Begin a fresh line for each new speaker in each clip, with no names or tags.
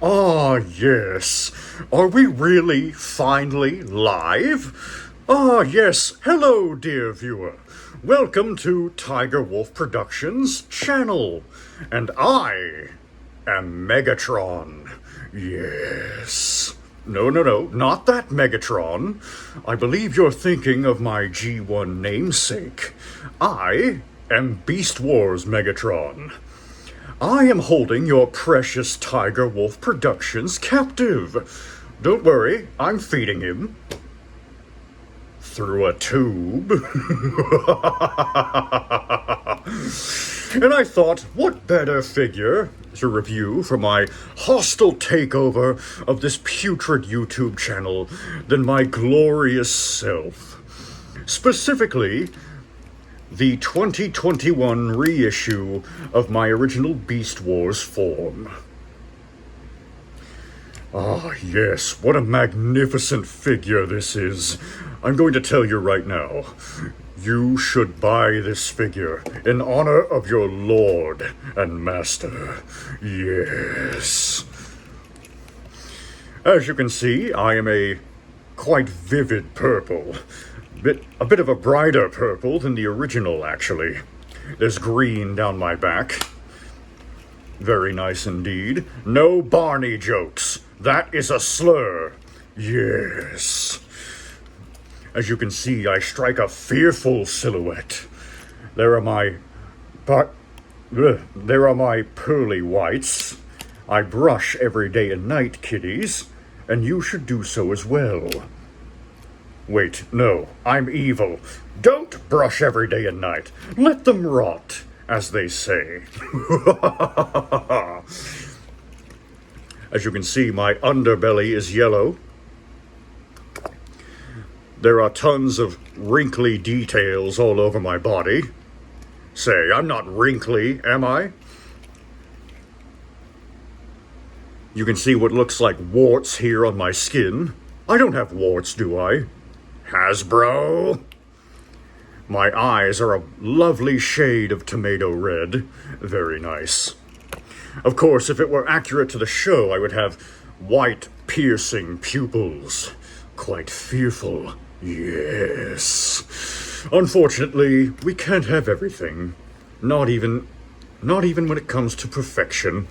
Ah, yes. Are we really finally live? Ah, yes. Hello, dear viewer. Welcome to Tiger Wolf Productions channel. And I am Megatron. Yes. No, not that Megatron. I believe you're thinking of my G1 namesake. I am Beast Wars Megatron. I am holding your precious Tiger Wolf Productions captive. Don't worry, I'm feeding him. Through a tube. And I thought, what better figure to review for my hostile takeover of this putrid YouTube channel than my glorious self. Specifically, the 2021 reissue of my original Beast Wars form. Ah, yes, what a magnificent figure this is. I'm going to tell you right now, you should buy this figure in honor of your lord and master. Yes. As you can see, I am a quite vivid purple. A bit of a brighter purple than the original, actually. There's green down my back. Very nice indeed. No Barney jokes. That is a slur. Yes. As you can see, I strike a fearful silhouette. There are my pearly whites. I brush every day and night, kiddies, and you should do so as well. Wait, no, I'm evil. Don't brush every day and night. Let them rot, as they say. As you can see, my underbelly is yellow. There are tons of wrinkly details all over my body. Say, I'm not wrinkly, am I? You can see what looks like warts here on my skin. I don't have warts, do I? Hasbro. My eyes are a lovely shade of tomato red. Very nice. Of course, if it were accurate to the show, I would have white, piercing pupils. Quite fearful. Yes. Unfortunately, we can't have everything. Not even when it comes to perfection.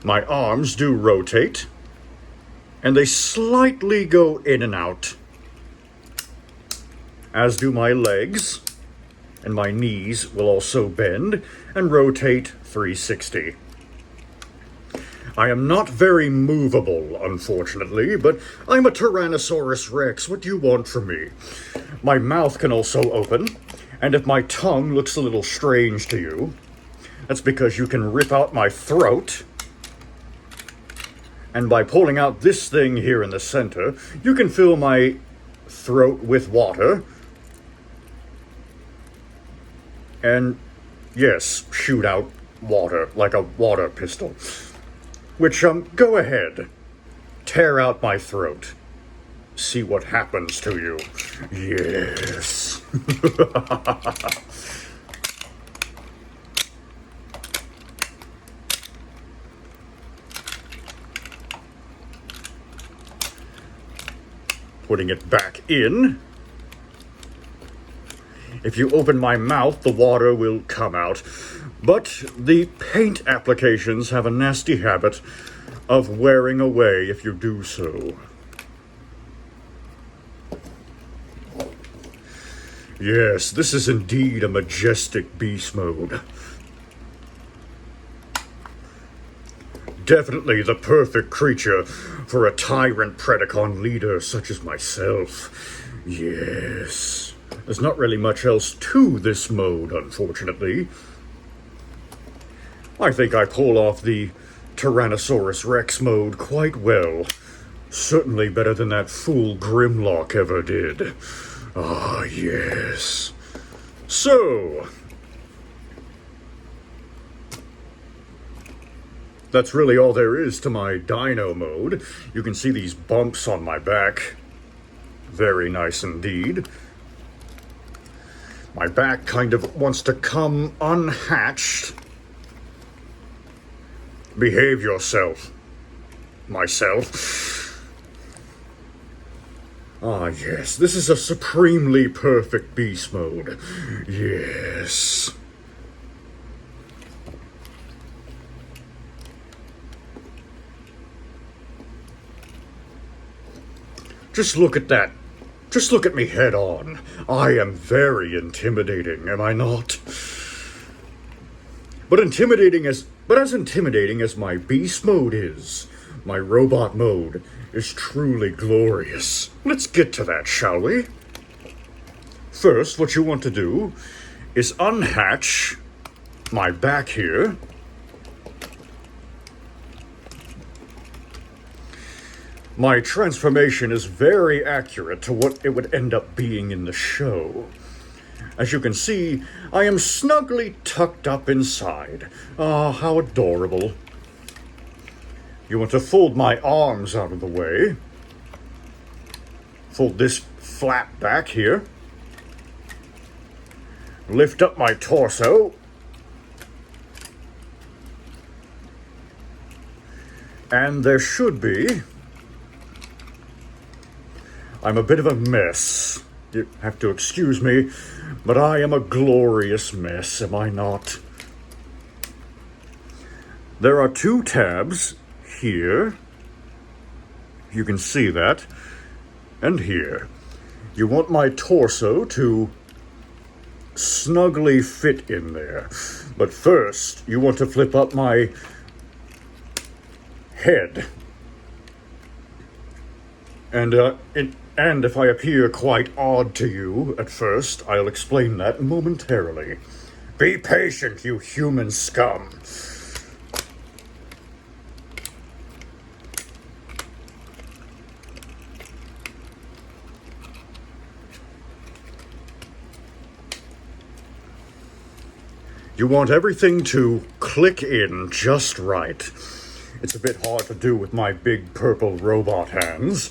My arms do rotate, and they slightly go in and out, as do my legs, and my knees will also bend and rotate 360. I am not very movable, unfortunately, but I'm a Tyrannosaurus Rex. What do you want from me? My mouth can also open, and if my tongue looks a little strange to you, that's because you can rip out my throat. And by pulling out this thing here in the center, you can fill my throat with water. And, yes, shoot out water, like a water pistol. Which, go ahead. Tear out my throat. See what happens to you. Yes. Putting it back in. If you open my mouth, the water will come out. But the paint applications have a nasty habit of wearing away if you do so. Yes, this is indeed a majestic beast mode. Definitely the perfect creature for a tyrant Predacon leader such as myself. Yes. There's not really much else to this mode, unfortunately. I think I pull off the Tyrannosaurus Rex mode quite well. Certainly better than that fool Grimlock ever did. Ah, yes. So, that's really all there is to my dino mode. You can see these bumps on my back. Very nice indeed. My back kind of wants to come unhatched. Behave yourself. Myself. Ah, yes, this is a supremely perfect beast mode. Yes. Just look at that. Just look at me head on. I am very intimidating, am I not? But as intimidating as my beast mode is, my robot mode is truly glorious. Let's get to that, shall we? First, what you want to do is unhatch my back here. My transformation is very accurate to what it would end up being in the show. As you can see, I am snugly tucked up inside. Ah, how adorable. You want to fold my arms out of the way. Fold this flap back here. Lift up my torso. And there should be... I'm a bit of a mess. You have to excuse me, but I am a glorious mess, am I not? There are 2 tabs here. You can see that. And here. You want my torso to snugly fit in there. But first, you want to flip up my head. And if I appear quite odd to you at first, I'll explain that momentarily. Be patient, you human scum. You want everything to click in just right. It's a bit hard to do with my big purple robot hands.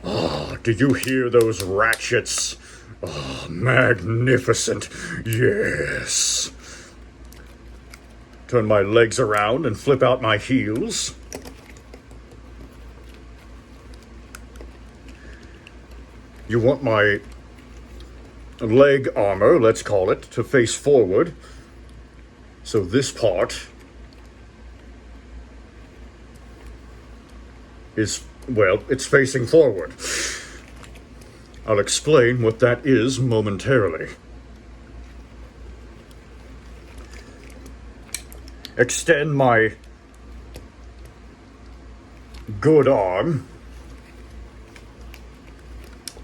Ah, do you hear those ratchets? Ah, magnificent. Yes. Turn my legs around and flip out my heels. You want my leg armor, let's call it, to face forward. So this part is, well, it's facing forward. I'll explain what that is momentarily. Extend my good arm,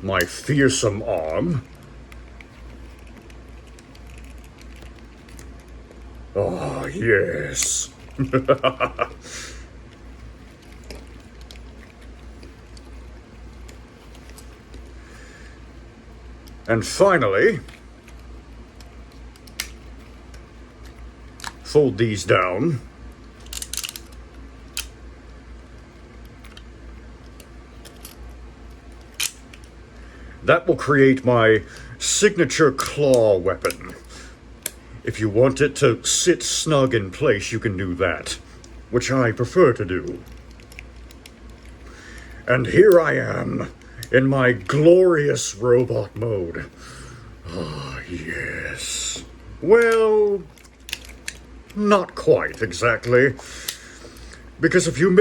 my fearsome arm. Oh, yes. And finally, fold these down. That will create my signature claw weapon. If you want it to sit snug in place, you can do that, which I prefer to do. And here I am, in my glorious robot mode. Ah, yes. Well, not quite exactly. Because if you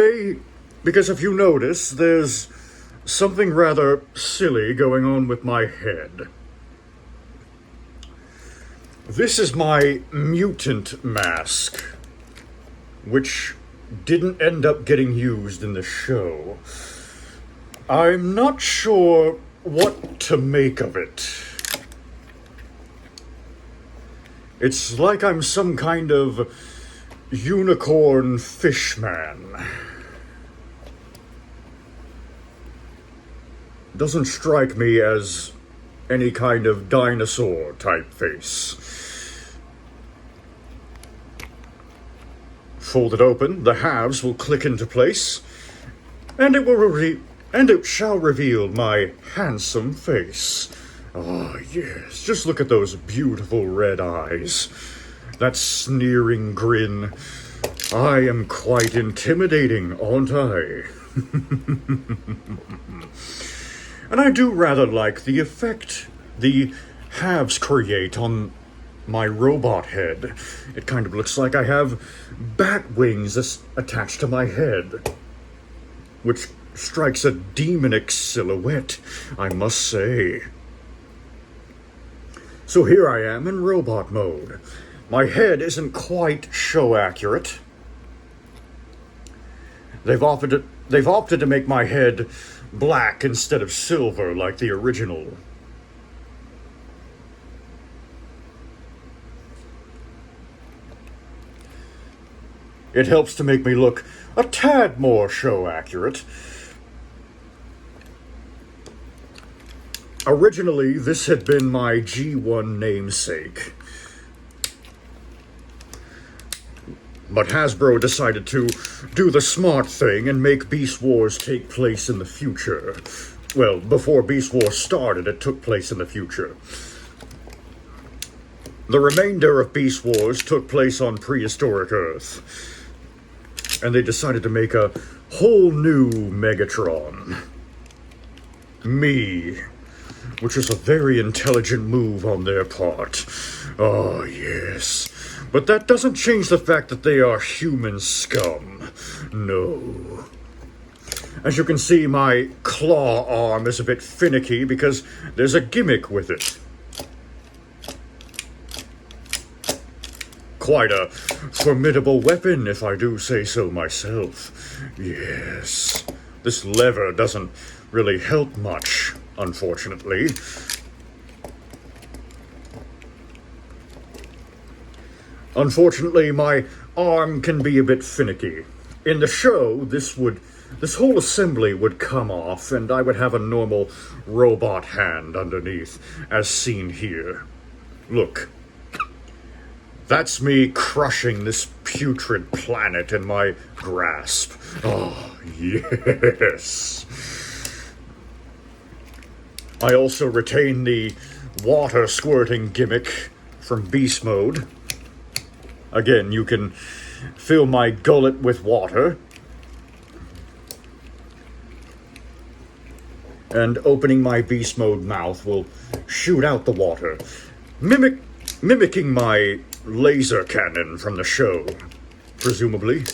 notice, there's something rather silly going on with my head. This is my mutant mask, which didn't end up getting used in the show. I'm not sure what to make of it. It's like I'm some kind of unicorn fishman. Doesn't strike me as any kind of dinosaur type face. Fold it open, the halves will click into place, and it shall reveal my handsome face. Ah, yes, just look at those beautiful red eyes. That sneering grin. I am quite intimidating, aren't I? And I do rather like the effect the halves create on my robot head. It kind of looks like I have bat wings attached to my head, which strikes a demonic silhouette, I must say. So here I am in robot mode. My head isn't quite show accurate. They've opted to make my head black instead of silver like the original. It helps to make me look a tad more show accurate. Originally, this had been my G1 namesake. But Hasbro decided to do the smart thing and make Beast Wars take place in the future. Well, before Beast Wars started, it took place in the future. The remainder of Beast Wars took place on prehistoric Earth. And they decided to make a whole new Megatron. Me. Which is a very intelligent move on their part. Oh, yes. But that doesn't change the fact that they are human scum. No. As you can see, my claw arm is a bit finicky because there's a gimmick with it. Quite a formidable weapon, if I do say so myself. Yes. This lever doesn't really help much, unfortunately. Unfortunately, my arm can be a bit finicky. In the show, this whole assembly would come off, and I would have a normal robot hand underneath, as seen here. Look. That's me crushing this putrid planet in my grasp. Oh, yes. I also retain the water squirting gimmick from Beast Mode. Again, you can fill my gullet with water. And opening my Beast Mode mouth will shoot out the water, mimicking my laser cannon from the show, presumably.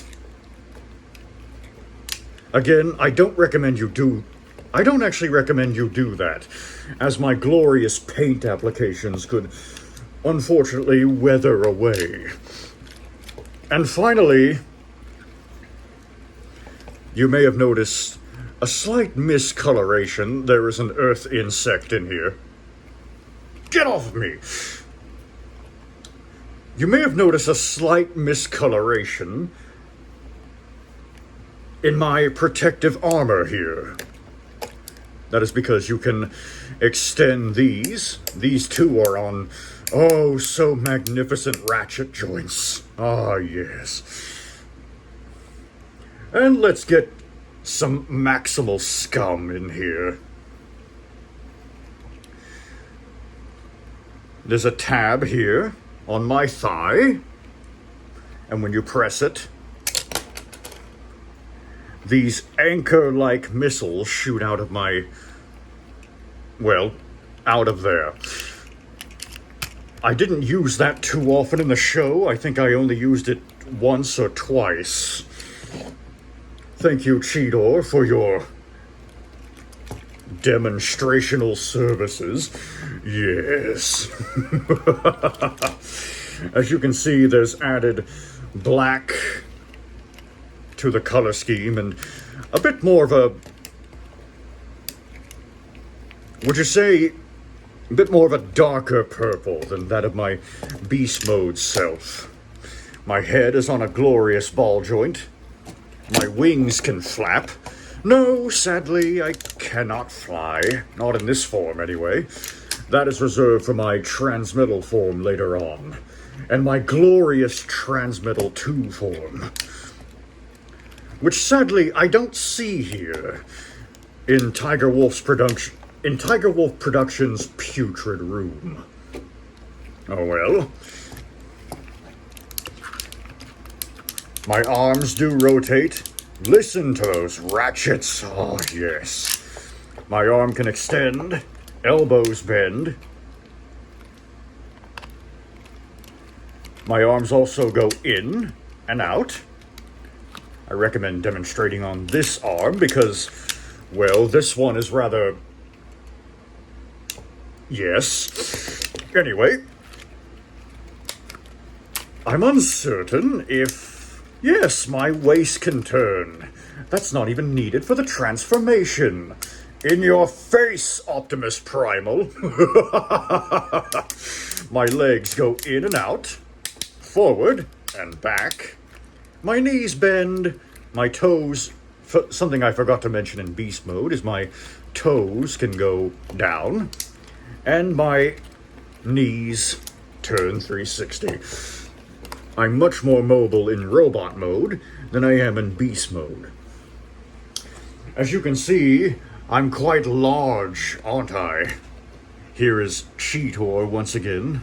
Again, I don't actually recommend you do that, as my glorious paint applications could unfortunately weather away. And finally, you may have noticed a slight miscoloration. There is an earth insect in here. Get off of me! You may have noticed a slight miscoloration in my protective armor here. That is because you can extend these. These two are on, oh, so magnificent ratchet joints. Ah, yes. And let's get some maximal scum in here. There's a tab here on my thigh, and when you press it, these anchor-like missiles shoot out of my, well, out of there. I didn't use that too often in the show. I think I only used it once or twice. Thank you, Cheetor, for your demonstrational services. Yes. As you can see, there's added black to the color scheme and a bit more of a, would you say, a bit more of a darker purple than that of my Beast Mode self. My head is on a glorious ball joint. My wings can flap. No, sadly, I cannot fly. Not in this form, anyway. That is reserved for my transmetal form later on. And my glorious transmetal 2 form. Which, sadly, I don't see here in Tiger Wolf Productions' putrid room. Oh well. My arms do rotate. Listen to those ratchets. Oh, yes. My arm can extend. Elbows bend. My arms also go in and out. I recommend demonstrating on this arm because, well, this one is rather... Yes. Anyway, I'm uncertain if... Yes, my waist can turn. That's not even needed for the transformation. In your face, Optimus Primal. My legs go in and out, forward and back. My knees bend, my toes... Something I forgot to mention in beast mode is my toes can go down, and my knees turn 360. I'm much more mobile in robot mode than I am in beast mode. As you can see, I'm quite large, aren't I? Here is Cheetor once again,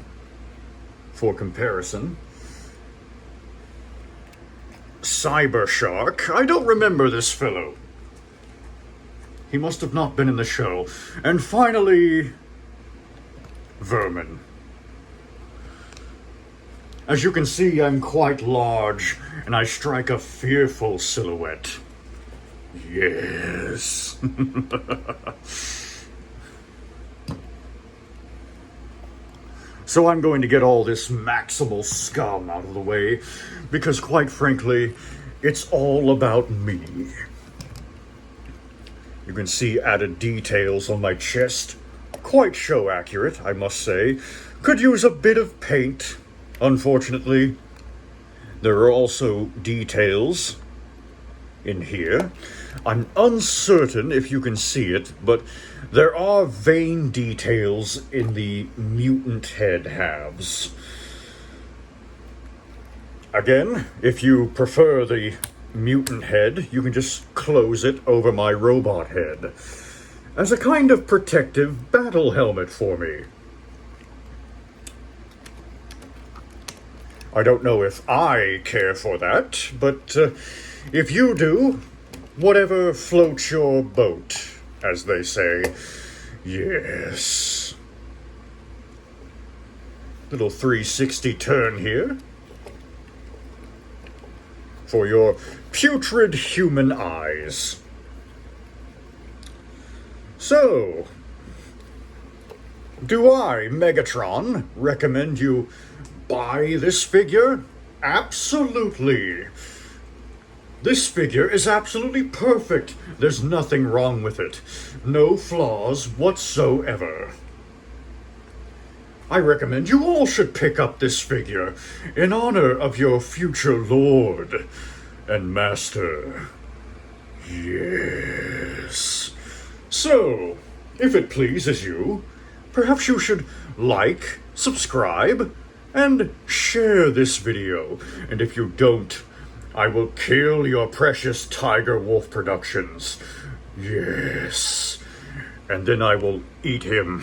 for comparison. Cyber Shark. I don't remember this fellow. He must have not been in the show. And finally, Vermin. As you can see, I'm quite large, and I strike a fearful silhouette. Yes. So I'm going to get all this maximal scum out of the way, because quite frankly, it's all about me. You can see added details on my chest. Quite show accurate, I must say. Could use a bit of paint, unfortunately. There are also details in here. I'm uncertain if you can see it, but there are vein details in the mutant head halves. Again, if you prefer the mutant head, you can just close it over my robot head as a kind of protective battle helmet for me. I don't know if I care for that, but if you do, whatever floats your boat, as they say. Yes. Little 360 turn here for your putrid human eyes. So, do I, Megatron, recommend you buy this figure? Absolutely. This figure is absolutely perfect. There's nothing wrong with it. No flaws whatsoever. I recommend you all should pick up this figure in honor of your future lord and master. Yes. So, if it pleases you, perhaps you should like, subscribe, and share this video. And if you don't, I will kill your precious Tiger Wolf Productions. Yes. And then I will eat him.